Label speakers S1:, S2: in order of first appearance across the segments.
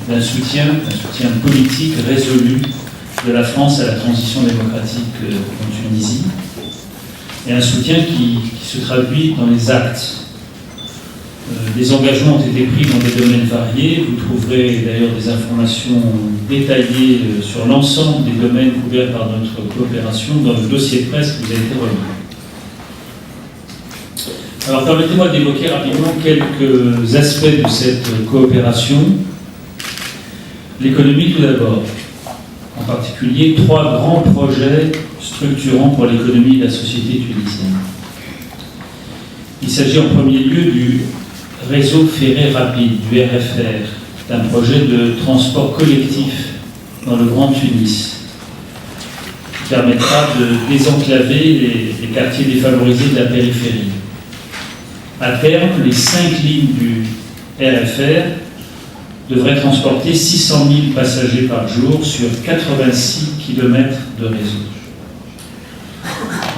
S1: d'un soutien politique résolu de la France à la transition démocratique en Tunisie, et un soutien qui se traduit dans les actes. Des engagements ont été pris dans des domaines variés. Vous trouverez d'ailleurs des informations détaillées sur l'ensemble des domaines couverts par notre coopération dans le dossier de presse qui vous a été remis. Alors permettez-moi d'évoquer rapidement quelques aspects de cette coopération. L'économie tout d'abord, en particulier 3 grands projets structurants pour l'économie de la société tunisienne. Il s'agit en premier lieu du réseau ferré rapide, du RFR, d'un projet de transport collectif dans le Grand Tunis, qui permettra de désenclaver les quartiers défavorisés de la périphérie. À terme, les 5 lignes du RFR devraient transporter 600 000 passagers par jour sur 86 km de réseau.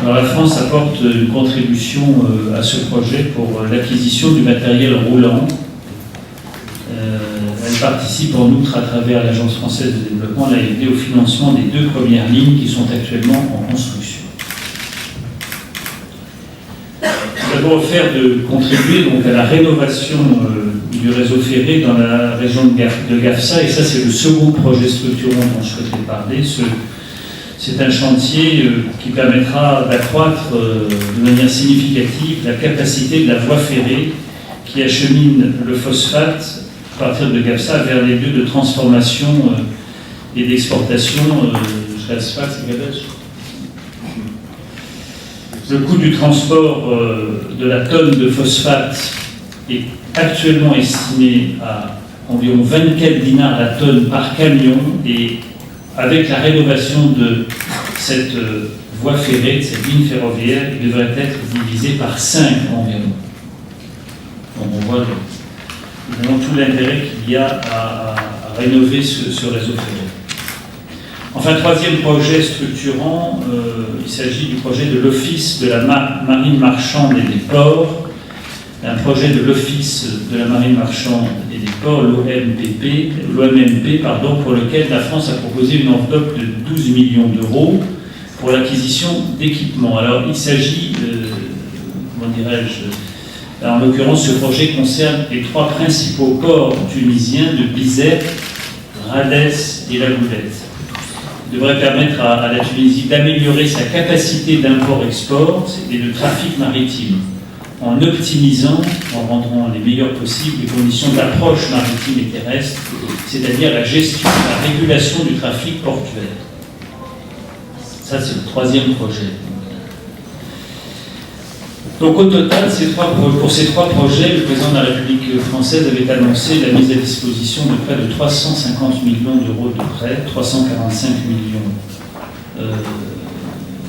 S1: Alors la France apporte une contribution à ce projet pour l'acquisition du matériel roulant. Elle participe en outre à travers l'Agence française de développement, l'AFD, au financement des 2 premières lignes qui sont actuellement en construction. Nous avons offert de contribuer donc à la rénovation du réseau ferré dans la région de Gafsa, et ça c'est le second projet structurant dont je souhaitais parler. C'est un chantier qui permettra d'accroître de manière significative la capacité de la voie ferrée qui achemine le phosphate à partir de Gafsa vers les lieux de transformation et d'exportation. Le coût du transport de la tonne de phosphate est actuellement estimé à environ 24 dinars la tonne par camion, et avec la rénovation de cette voie ferrée, de cette ligne ferroviaire, il devrait être divisé par 5 environ. Donc on voit évidemment tout l'intérêt qu'il y a à rénover ce réseau ferré. Enfin, 3e projet structurant, il s'agit du projet de l'Office de la marine marchande et des ports, un projet de l'Office de la marine marchande et des ports, l'OMMP, pour lequel la France a proposé une enveloppe de 12 millions d'euros pour l'acquisition d'équipements. Alors, il s'agit, en l'occurrence, ce projet concerne les 3 principaux ports tunisiens de Bizerte, Radès et La Goulette. Il devrait permettre à la Tunisie d'améliorer sa capacité d'import-export et de trafic maritime, en optimisant, en rendant les meilleures possibles les conditions d'approche maritime et terrestre, c'est-à-dire la gestion, la régulation du trafic portuaire. Ça, c'est le 3e projet. Donc au total, pour ces 3 projets, le président de la République française avait annoncé la mise à disposition de près de 350 millions d'euros de prêts, 345 millions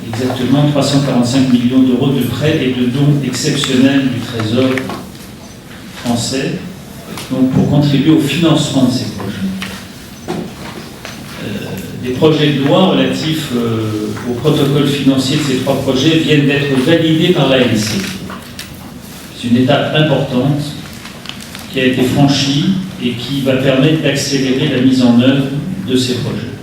S1: exactement 345 millions d'euros de prêts et de dons exceptionnels du Trésor français, donc pour contribuer au financement de ces projets. Des projets de loi relatifs au protocole financier de ces 3 projets viennent d'être validés par l'ANC. C'est une étape importante qui a été franchie et qui va permettre d'accélérer la mise en œuvre de ces projets.